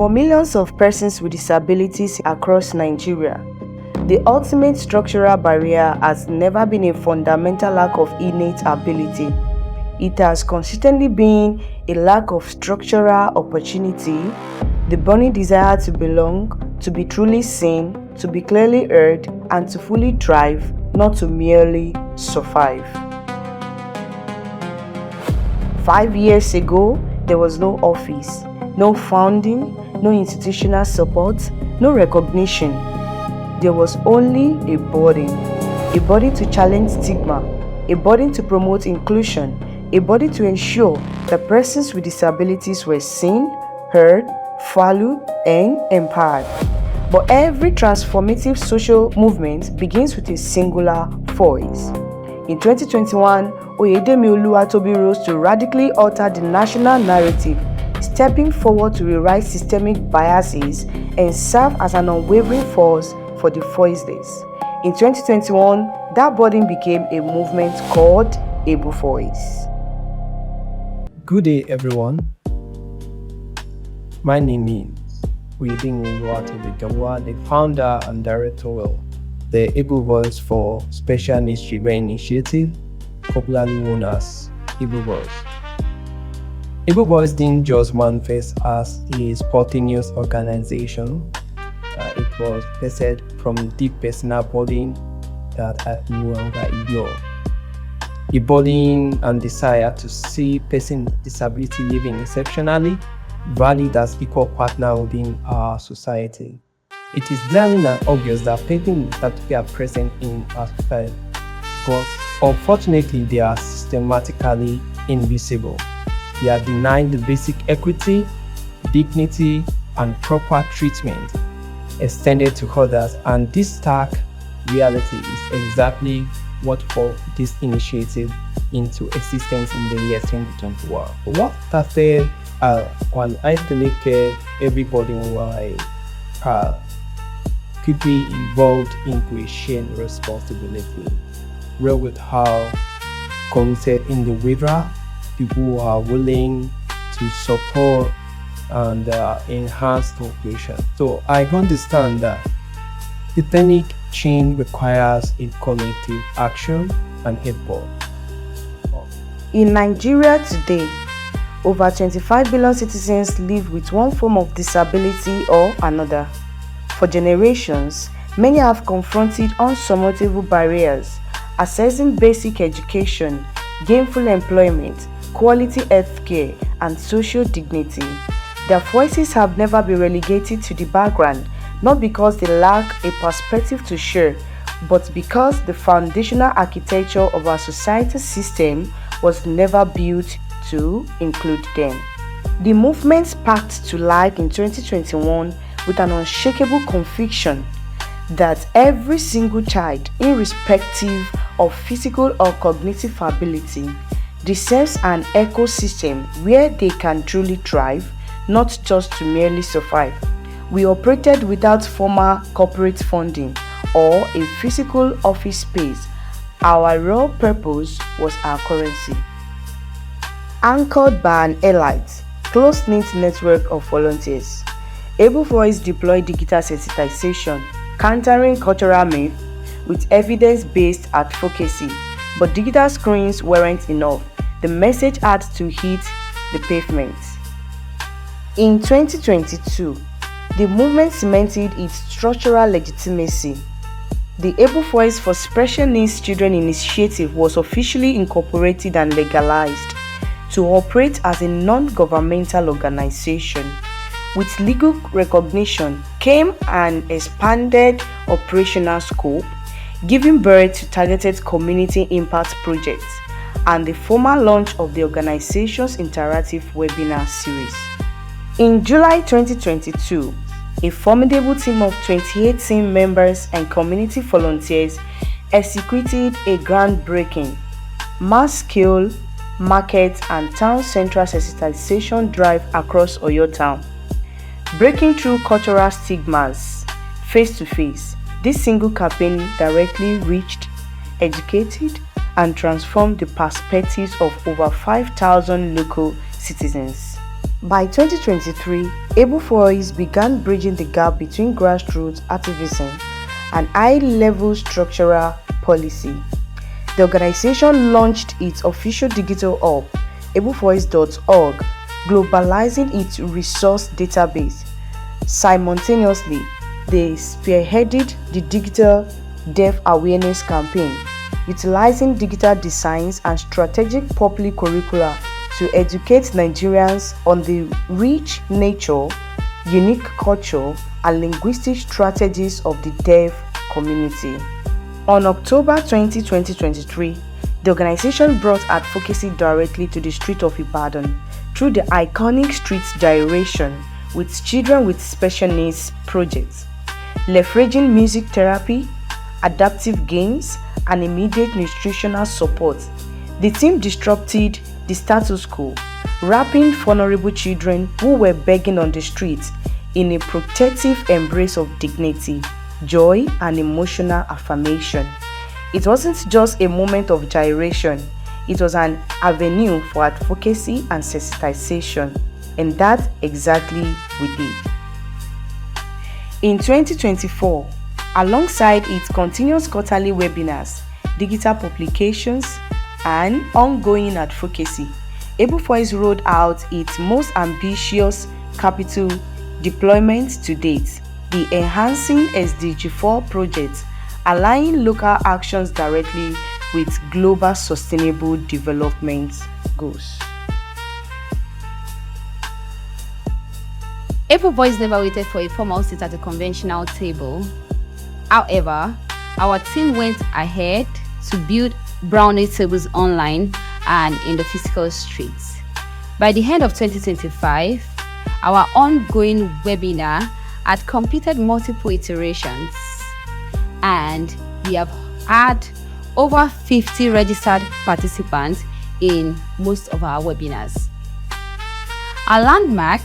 For millions of persons with disabilities across Nigeria, the ultimate structural barrier has never been a fundamental lack of innate ability. It has consistently been a lack of structural opportunity, the burning desire to belong, to be truly seen, to be clearly heard, and to fully thrive, not to merely survive. 5 years ago, there was no office, no funding, no institutional support, no recognition. There was only a body to challenge stigma, a body to promote inclusion, a body to ensure that persons with disabilities were seen, heard, valued, and empowered. But every transformative social movement begins with a singular voice. In 2021, Oyedemi Oluwatobi rose to radically alter the national narrative, stepping forward to rewrite systemic biases and serve as an unwavering force for the voiceless. In 2021, that body became a movement called Able Voice. Good day, everyone. My name is Oyedemi Oluwatobi Gawa, the founder and director of the Able Voice for Special Needs Children Initiative, popularly known as Able Voice. Able Voice didn't just manifest as a spontaneous organization. It was birthed from deep personal burden that I no longer ignore. A burden and desire to see person with disability living exceptionally, valued as equal partner within our society. It is glaring and obvious that people with disability are present in our society, but unfortunately they are systematically invisible. They are denied the basic equity, dignity, and proper treatment extended to others, and this stark reality is exactly what brought this initiative into existence in the year 2021. What started when I selected everybody who could be involved into a shared responsibility, where with how committed individual people who are willing to support and enhance cooperation. So I understand that systemic change requires a collective action and effort. In Nigeria today, over 25 billion citizens live with one form of disability or another. For generations, many have confronted unsurmountable barriers, accessing basic education, gainful employment, quality healthcare, and social dignity. Their voices have never been relegated to the background, not because they lack a perspective to share, but because the foundational architecture of our society system was never built to include them. The movement sparked to life in 2021 with an unshakable conviction that every single child, irrespective of physical or cognitive ability, deserves an ecosystem where they can truly thrive, not just to merely survive. We operated without formal corporate funding or a physical office space. Our real purpose was our currency. Anchored by an elite, close-knit network of volunteers, Able Voice deployed digital sensitization, countering cultural myth with evidence-based advocacy. But digital screens weren't enough. The message had to hit the pavement. In 2022, the movement cemented its structural legitimacy. The Able Voice for Special Needs Children Initiative was officially incorporated and legalized to operate as a non-governmental organization. With legal recognition came an expanded operational scope, giving birth to targeted community impact projects and the formal launch of the organization's interactive webinar series. In July 2022, a formidable team of 28 team members and community volunteers executed a groundbreaking, mass-scale market and town central sensitization drive across Oyo town. Breaking through cultural stigmas face to face, this single campaign directly reached, educated, and transformed the perspectives of over 5,000 local citizens. By 2023, Able Voice began bridging the gap between grassroots activism and high-level structural policy. The organization launched its official digital hub, ablevoice.org, globalizing its resource database. Simultaneously, they spearheaded the Digital Deaf Awareness Campaign, utilizing digital designs and strategic public curricula to educate Nigerians on the rich nature, unique culture, and linguistic strategies of the deaf community. On October 20, 2023, the organization brought advocacy directly to the street of Ibadan through the iconic Street Gyration with Children with Special Needs project, leveraging music therapy, adaptive games, and immediate nutritional support. The team disrupted the status quo, wrapping vulnerable children who were begging on the streets in a protective embrace of dignity, joy, and emotional affirmation. It wasn't just a moment of gyration, it was an avenue for advocacy and sensitization, and that exactly we did. In 2024, alongside its continuous quarterly webinars, digital publications, and ongoing advocacy, Able Voice rolled out its most ambitious capital deployment to date, the Enhancing SDG4 project, aligning local actions directly with global sustainable development goals. Able Voice never waited for a formal seat at a conventional table. However, our team went ahead to build brownie tables online and in the physical streets. By the end of 2025, our ongoing webinar had completed multiple iterations, and we have had over 50 registered participants in most of our webinars. Our landmark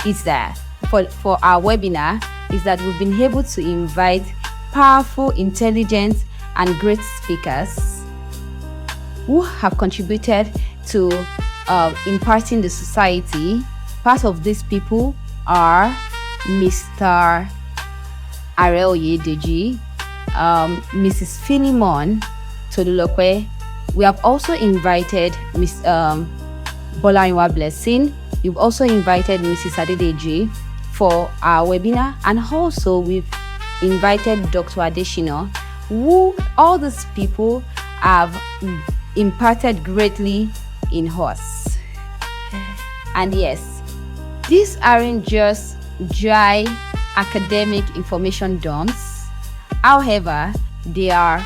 is that for our webinar is that we've been able to invite powerful, intelligent, and great speakers who have contributed to imparting the society. Part of these people are Mr. Arel Yedeji, Mrs. Philemon Todulokwe. We have also invited Ms. Bolaiwa Blessing. We've also invited Mrs. Adedeji for our webinar, and also we've invited Dr. Adeshino, who all these people have imparted greatly in us. And yes, these aren't just dry academic information dumps. However, they are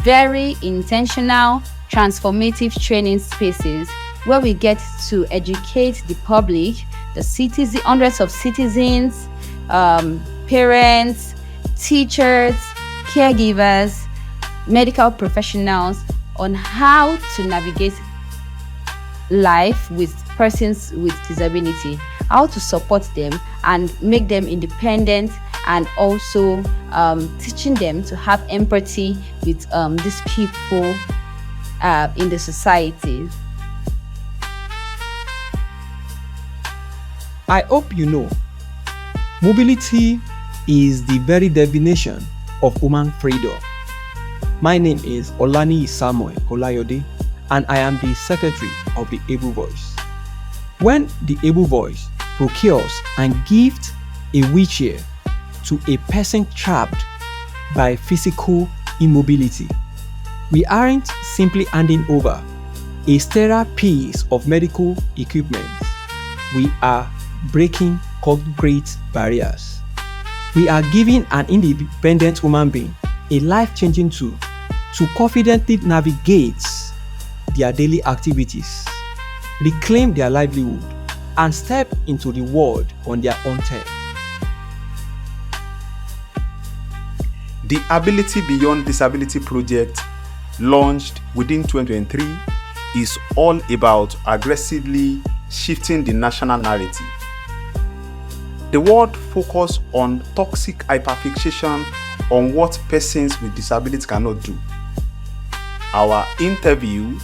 very intentional, transformative training spaces where we get to educate the public, the hundreds of citizens, parents, teachers, caregivers, medical professionals on how to navigate life with persons with disability, how to support them and make them independent, and also teaching them to have empathy with these people in the society. I hope you know, mobility is the very definition of human freedom. My name is Olani Samuel Olayode, and I am the secretary of the Able Voice. When the Able Voice procures and gives a wheelchair to a person trapped by physical immobility, we aren't simply handing over a sterile piece of medical equipment. We are breaking concrete barriers. We are giving an independent human being a life-changing tool to confidently navigate their daily activities, reclaim their livelihood, and step into the world on their own terms. The Ability Beyond Disability project, launched within 2023, is all about aggressively shifting the national narrative. The world focused on toxic hyperfixation on what persons with disabilities cannot do. Our interview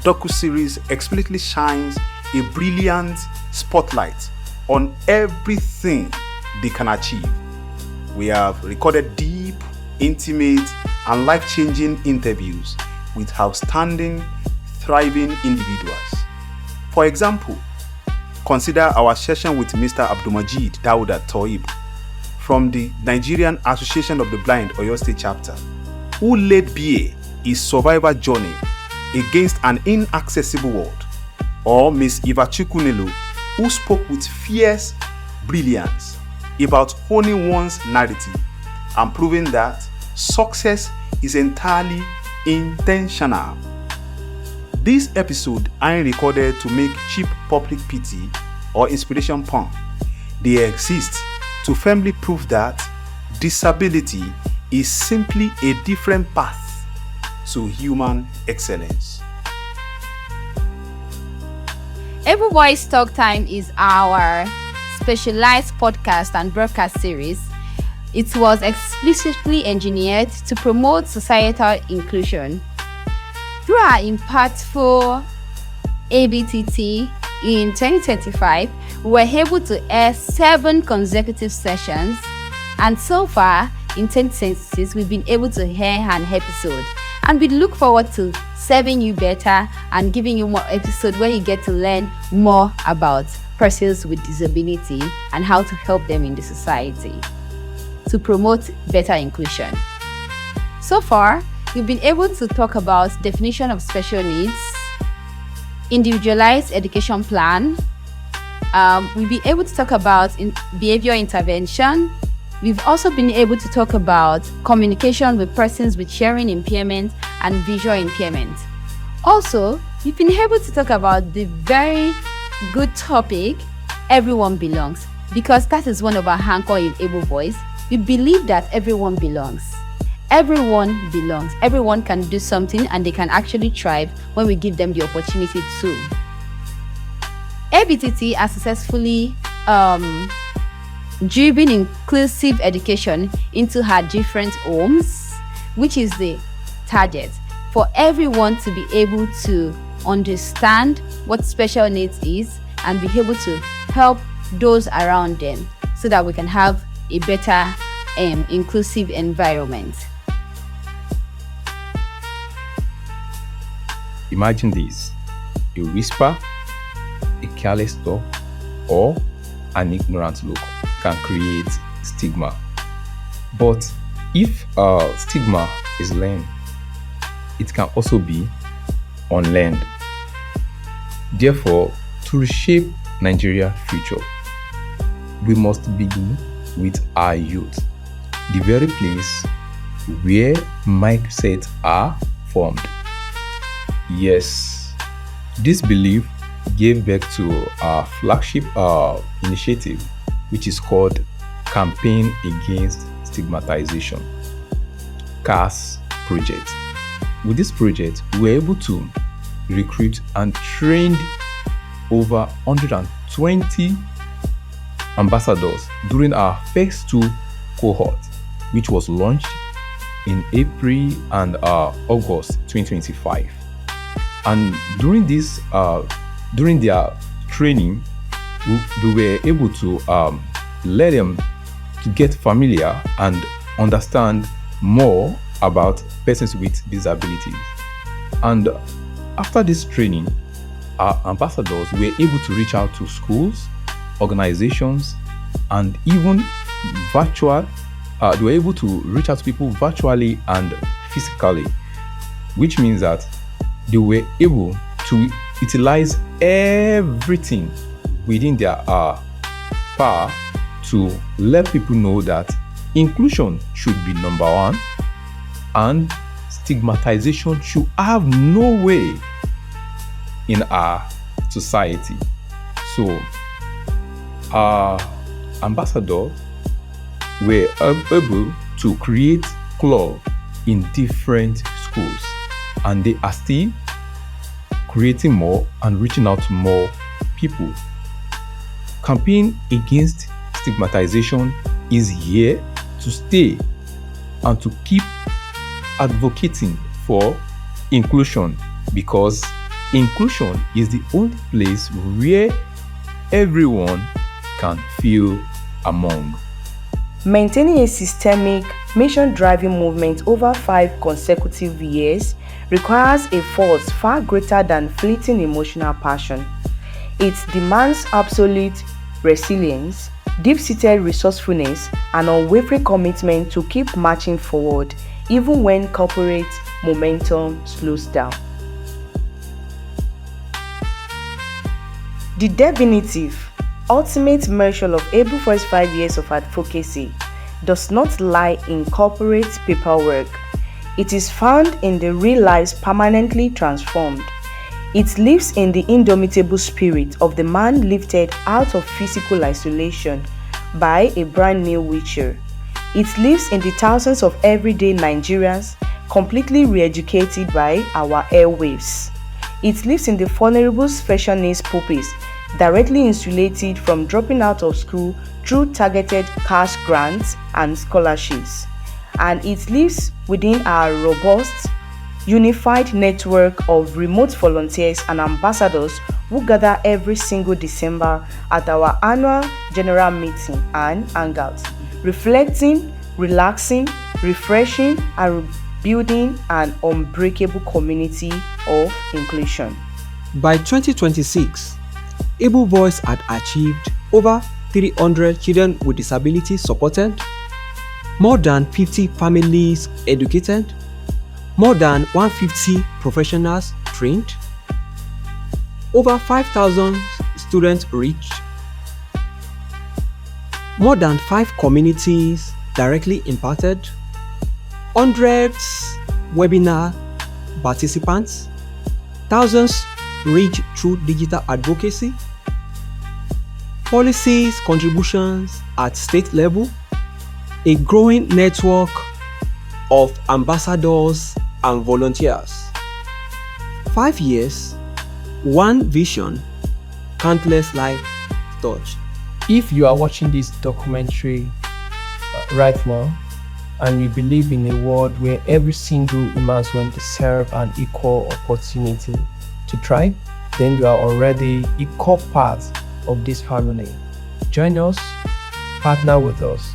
docuseries explicitly shines a brilliant spotlight on everything they can achieve. We have recorded deep, intimate, and life-changing interviews with outstanding, thriving individuals. For example, consider our session with Mr. Abdulmajid Dauda Toib from the Nigerian Association of the Blind Oyo State Chapter, who led BA his survivor journey against an inaccessible world, or Miss Eva Chukunelu, who spoke with fierce brilliance about honing one's narrative and proving that success is entirely intentional. This episode ain't recorded to make cheap public pity or inspiration porn. They exist to firmly prove that disability is simply a different path to human excellence. Able Voice Talk Time is our specialized podcast and broadcast series. It was explicitly engineered to promote societal inclusion. Through our impactful ABTT in 2025, we were able to air 7 consecutive sessions, and so far in 2026, we've been able to air an episode. And we look forward to serving you better and giving you more episodes where you get to learn more about persons with disability and how to help them in the society to promote better inclusion. So far, we've been able to talk about definition of special needs, individualized education plan. We've been able to talk about behavior intervention. We've also been able to talk about communication with persons with hearing impairment and visual impairment. Also, we've been able to talk about the very good topic, everyone belongs, because that is one of our anchor in Able Voice. We believe that everyone belongs. Everyone belongs. Everyone can do something and they can actually thrive when we give them the opportunity to. ABTT has successfully driven inclusive education into her different homes, which is the target for everyone to be able to understand what special needs is and be able to help those around them so that we can have a better inclusive environment. Imagine this: a whisper, a careless talk, or an ignorant look can create stigma. But if stigma is learned, it can also be unlearned. Therefore, to reshape Nigeria's future, we must begin with our youth, the very place where mindsets are formed. Yes, this belief gave birth to our flagship initiative, which is called Campaign Against Stigmatization, CAS project. With this project, we were able to recruit and train over 120 ambassadors during our first 2 cohorts, which was launched in April and August 2025. And during their training, we were able to let them to get familiar and understand more about persons with disabilities. And after this training, our ambassadors were able to reach out to schools, organizations, and even virtual. They were able to reach out to people virtually and physically, which means that they were able to utilize everything within their power to let people know that inclusion should be number one and stigmatization should have no way in our society. So our ambassadors were able to create clubs in different schools, and they are still creating more and reaching out to more people. Campaign Against Stigmatization is here to stay and to keep advocating for inclusion, because inclusion is the only place where everyone can feel among. Maintaining a systemic, mission-driving movement over 5 consecutive years requires a force far greater than fleeting emotional passion. It demands absolute resilience, deep-seated resourcefulness, and unwavering commitment to keep marching forward even when corporate momentum slows down. The definitive, ultimate measure of Able Voice 5 years of advocacy does not lie in corporate paperwork. It is found in the real lives permanently transformed. It lives in the indomitable spirit of the man lifted out of physical isolation by a brand new wheelchair. It lives in the thousands of everyday Nigerians completely re-educated by our airwaves. It lives in the vulnerable special needs pupils directly insulated from dropping out of school through targeted cash grants and scholarships. And it lives within our robust, unified network of remote volunteers and ambassadors who gather every single December at our annual general meeting and hangouts, reflecting, relaxing, refreshing, and building an unbreakable community of inclusion. By 2026, Able Voice had achieved over 300 children with disabilities supported, more than 50 families educated, more than 150 professionals trained, over 5,000 students reached, more than 5 communities directly impacted, hundreds webinar participants, thousands reached through digital advocacy, policies contributions at state level, a growing network of ambassadors and volunteers. 5 years, one vision, countless lives touched. If you are watching this documentary right now and you believe in a world where every single human being deserves an equal opportunity to thrive, then you are already equal part of this family. Join us, partner with us,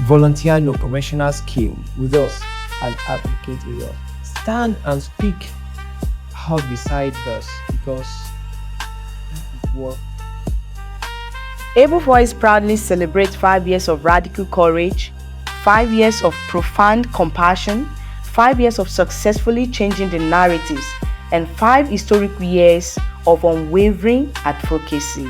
volunteer in a professional scheme with us, and advocate with us. Stand and speak out beside us because what Able Voice proudly celebrates 5 years of radical courage, 5 years of profound compassion, 5 years of successfully changing the narratives, and 5 historic years of unwavering advocacy.